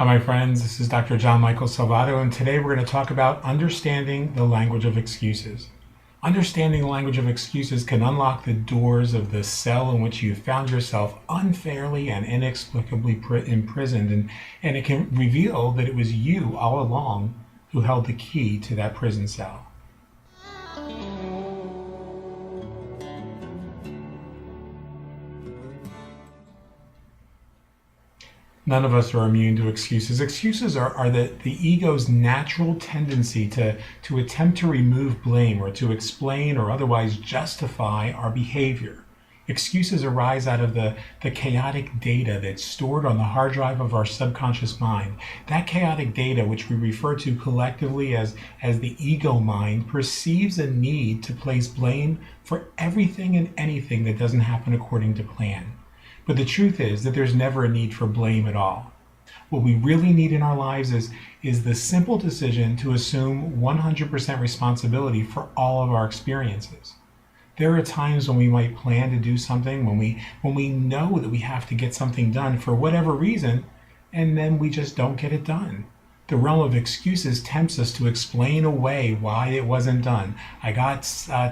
Hi, my friends. This is Dr. John Michael Salvato, and today we're going to talk about understanding the language of excuses. Understanding the language of excuses can unlock the doors of the cell in which you found yourself unfairly and inexplicably imprisoned, and it can reveal that it was you all along who held the key to that prison cell. None of us are immune to excuses. Excuses are the ego's natural tendency to attempt to remove blame or to explain or otherwise justify our behavior. Excuses arise out of the chaotic data that's stored on the hard drive of our subconscious mind. That chaotic data, which we refer to collectively as the ego mind, perceives a need to place blame for everything and anything that doesn't happen according to plan. But the truth is that there's never a need for blame at all. What we really need in our lives is the simple decision to assume 100% responsibility for all of our experiences. There are times when we might plan to do something, when we know that we have to get something done for whatever reason, and then we just don't get it done. The realm of excuses tempts us to explain away why it wasn't done. I got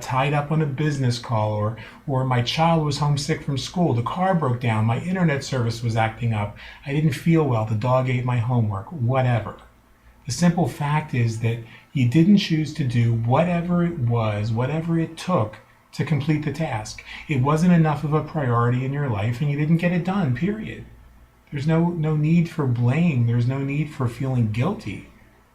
tied up on a business call, or my child was homesick from school, the car broke down, my internet service was acting up, I didn't feel well, the dog ate my homework, whatever. The simple fact is that you didn't choose to do whatever it was, whatever it took to complete the task. It wasn't enough of a priority in your life and you didn't get it done, period. There's no need for blame. There's no need for feeling guilty.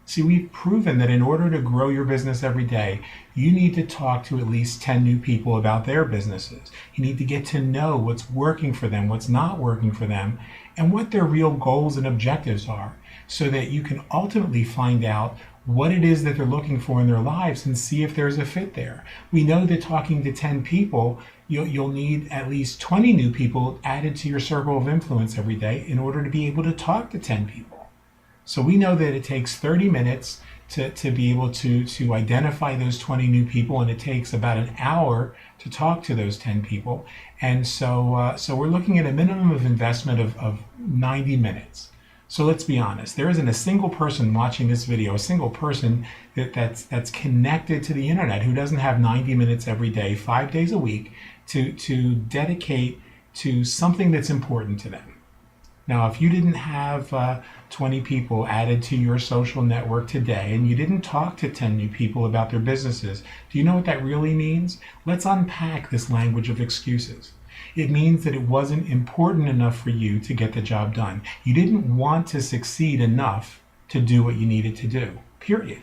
See, we've proven that in order to grow your business every day, you need to talk to at least 10 new people about their businesses. You need to get to know what's working for them, what's not working for them, and what their real goals and objectives are, so that you can ultimately find out what it is that they're looking for in their lives and see if there's a fit there. We know that talking to 10 people, you'll need at least 20 new people added to your circle of influence every day in order to be able to talk to 10 people. So we know that it takes 30 minutes to be able to identify those 20 new people, and it takes about an hour to talk to those 10 people. And so we're looking at a minimum of investment of 90 minutes. So let's be honest, there isn't a single person watching this video, a single person that's connected to the internet who doesn't have 90 minutes every day, 5 days a week, to dedicate to something that's important to them. Now, if you didn't have 20 people added to your social network today and you didn't talk to 10 new people about their businesses, do you know what that really means? Let's unpack this language of excuses. It means that it wasn't important enough for you to get the job done. You didn't want to succeed enough to do what you needed to do, period.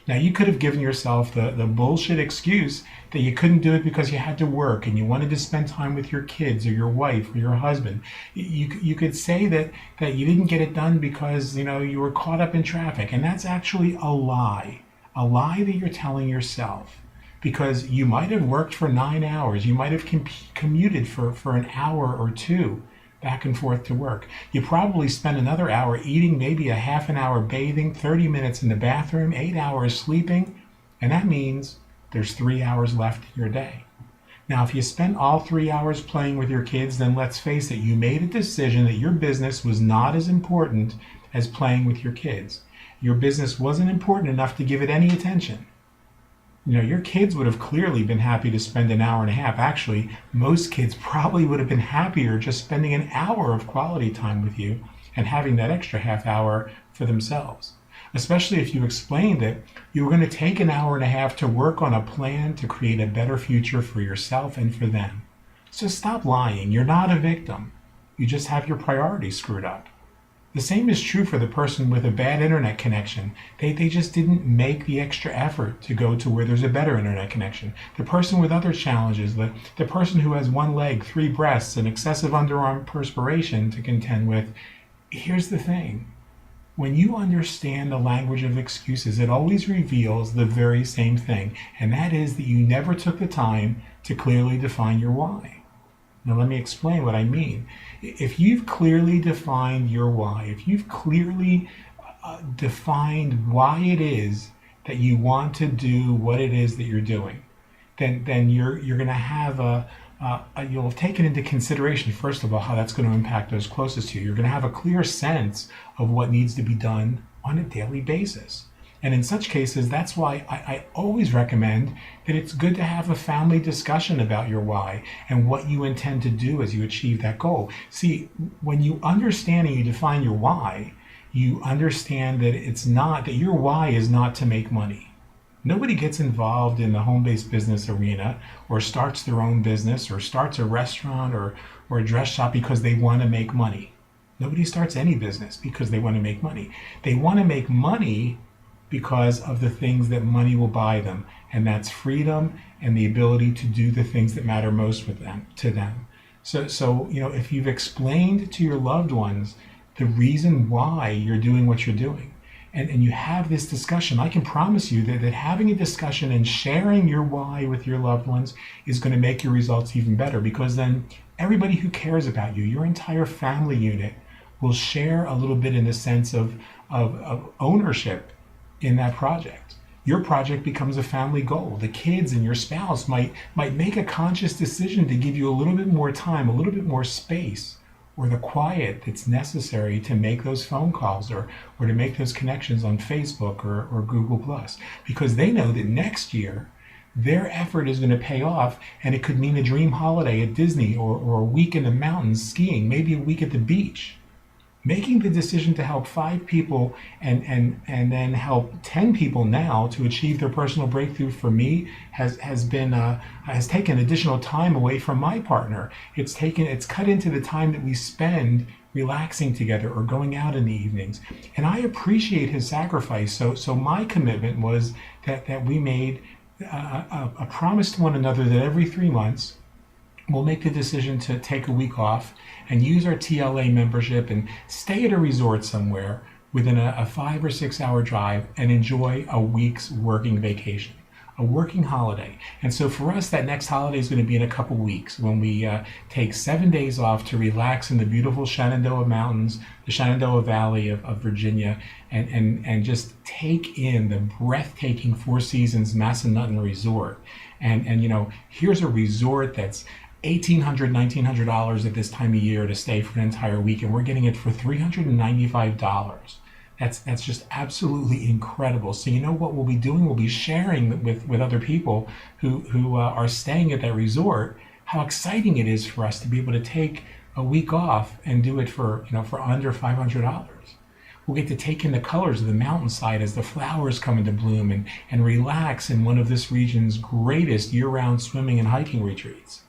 Now, you could have given yourself the bullshit excuse that you couldn't do it because you had to work and you wanted to spend time with your kids or your wife or your husband. You could say that you didn't get it done because you were caught up in traffic, and that's actually a lie that you're telling yourself. Because you might have worked for 9 hours, you might have commuted for an hour or two back and forth to work. You probably spent another hour eating, maybe a half an hour bathing, 30 minutes in the bathroom, 8 hours sleeping, and that means there's 3 hours left in your day. Now, if you spent all 3 hours playing with your kids, then let's face it, you made a decision that your business was not as important as playing with your kids. Your business wasn't important enough to give it any attention. Your kids would have clearly been happy to spend an hour and a half. Actually, most kids probably would have been happier just spending an hour of quality time with you and having that extra half hour for themselves. Especially if you explained that you were going to take an hour and a half to work on a plan to create a better future for yourself and for them. So stop lying. You're not a victim. You just have your priorities screwed up. The same is true for the person with a bad internet connection. They just didn't make the extra effort to go to where there's a better internet connection. The person with other challenges, the person who has one leg, 3 breasts, and excessive underarm perspiration to contend with. Here's the thing. When you understand the language of excuses, it always reveals the very same thing, and that is that you never took the time to clearly define your why. Now let me explain what I mean. If you've clearly defined your why, if you've clearly defined why it is that you want to do what it is that you're doing, then you're going to have you'll have taken into consideration, first of all, how that's going to impact those closest to you. You're going to have a clear sense of what needs to be done on a daily basis. And in such cases, that's why I always recommend that it's good to have a family discussion about your why and what you intend to do as you achieve that goal. See, when you understand and you define your why, you understand that it's not, that your why is not to make money. Nobody gets involved in the home-based business arena or starts their own business or starts a restaurant or a dress shop because they want to make money. Nobody starts any business because they want to make money. They want to make money because of the things that money will buy them, and that's freedom and the ability to do the things that matter most to them. So if you've explained to your loved ones the reason why you're doing what you're doing, and you have this discussion, I can promise you that having a discussion and sharing your why with your loved ones is going to make your results even better, because then everybody who cares about you, your entire family unit, will share a little bit in the sense of ownership in that project. Your project becomes a family goal. The kids and your spouse might make a conscious decision to give you a little bit more time, a little bit more space, or the quiet that's necessary to make those phone calls or to make those connections on Facebook or Google Plus, because they know that next year their effort is going to pay off, and it could mean a dream holiday at Disney or a week in the mountains skiing, maybe a week at the beach. Making the decision to help 5 people and then help 10 people now to achieve their personal breakthrough for me has taken additional time away from my partner. It's cut into the time that we spend relaxing together or going out in the evenings. And I appreciate his sacrifice. So my commitment was that we made a promise to one another that every 3 months we'll make the decision to take a week off and use our TLA membership and stay at a resort somewhere within a 5 or 6 hour drive and enjoy a week's working vacation, a working holiday. And so for us, that next holiday is going to be in a couple weeks when we take 7 days off to relax in the beautiful Shenandoah Mountains, the Shenandoah Valley of Virginia, and just take in the breathtaking Four Seasons Massanutten Resort. And here's a resort that's $1,800, $1,900 at this time of year to stay for an entire week, and we're getting it for $395. That's just absolutely incredible. So what we'll be doing? We'll be sharing with other people who are staying at that resort how exciting it is for us to be able to take a week off and do it for under $500. We'll get to take in the colors of the mountainside as the flowers come into bloom and relax in one of this region's greatest year-round swimming and hiking retreats.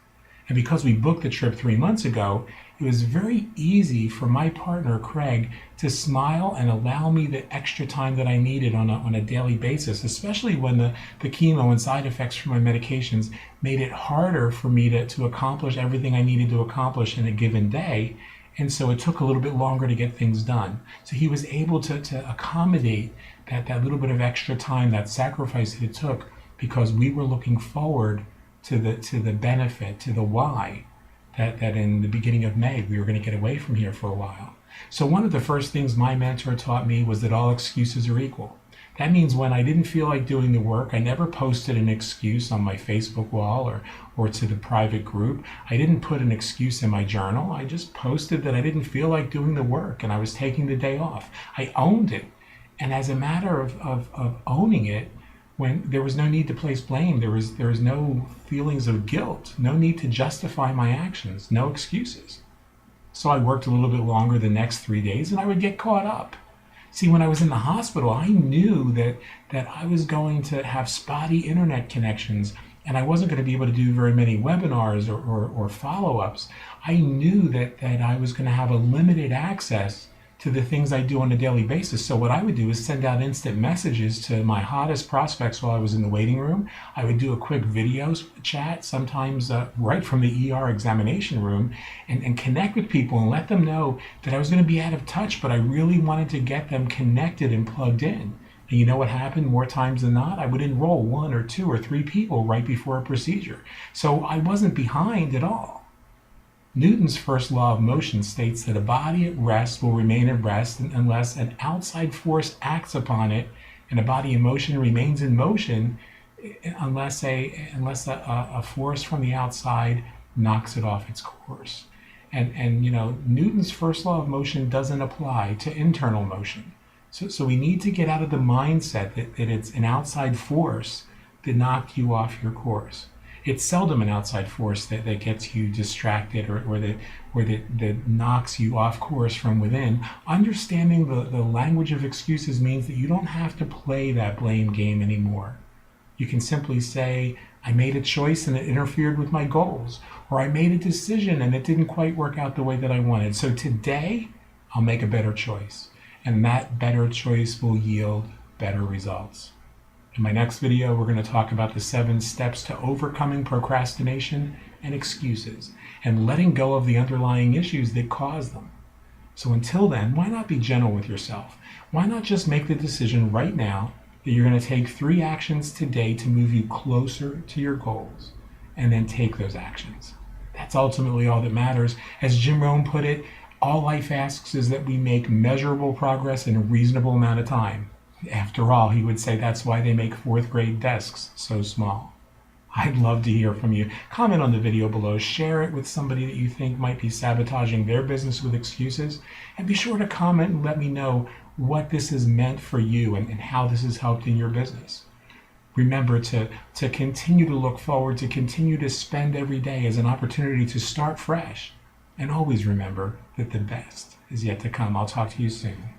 And because we booked the trip 3 months ago, it was very easy for my partner, Craig, to smile and allow me the extra time that I needed on a daily basis, especially when the chemo and side effects from my medications made it harder for me to accomplish everything I needed to accomplish in a given day. And so it took a little bit longer to get things done. So he was able to accommodate that little bit of extra time, that sacrifice that it took, because we were looking forward to the benefit, to the why, that in the beginning of May we were going to get away from here for a while. So one of the first things my mentor taught me was that all excuses are equal. That means when I didn't feel like doing the work, I never posted an excuse on my Facebook wall or to the private group. I didn't put an excuse in my journal. I just posted that I didn't feel like doing the work and I was taking the day off. I owned it. And as a matter of owning it, when there was no need to place blame, there was no feelings of guilt, no need to justify my actions, no excuses. So I worked a little bit longer the next 3 days and I would get caught up. See, when I was in the hospital, I knew that I was going to have spotty internet connections and I wasn't going to be able to do very many webinars or follow-ups. I knew that I was going to have a limited access to the things I do on a daily basis. So what I would do is send out instant messages to my hottest prospects while I was in the waiting room. I would do a quick video chat, sometimes right from the ER examination room, and connect with people and let them know that I was going to be out of touch, but I really wanted to get them connected and plugged in. And you know what happened more times than not? I would enroll 1 or 2 or 3 people right before a procedure. So I wasn't behind at all. Newton's first law of motion states that a body at rest will remain at rest unless an outside force acts upon it, and a body in motion remains in motion unless a force from the outside knocks it off its course. And Newton's first law of motion doesn't apply to internal motion. So we need to get out of the mindset that it's an outside force that knocked you off your course. It's seldom an outside force that gets you distracted or that knocks you off course from within. Understanding the language of excuses means that you don't have to play that blame game anymore. You can simply say, I made a choice and it interfered with my goals, or I made a decision and it didn't quite work out the way that I wanted. So today, I'll make a better choice, and that better choice will yield better results. In my next video, we're going to talk about the 7 steps to overcoming procrastination and excuses, and letting go of the underlying issues that cause them. So until then, why not be gentle with yourself? Why not just make the decision right now that you're going to take 3 actions today to move you closer to your goals, and then take those actions. That's ultimately all that matters. As Jim Rohn put it, all life asks is that we make measurable progress in a reasonable amount of time. After all, he would say that's why they make 4th grade desks so small. I'd love to hear from you. Comment on the video below, share it with somebody that you think might be sabotaging their business with excuses, and be sure to comment and let me know what this has meant for you and how this has helped in your business. Remember to continue to look forward, to continue to spend every day as an opportunity to start fresh. And always remember that the best is yet to come. I'll talk to you soon.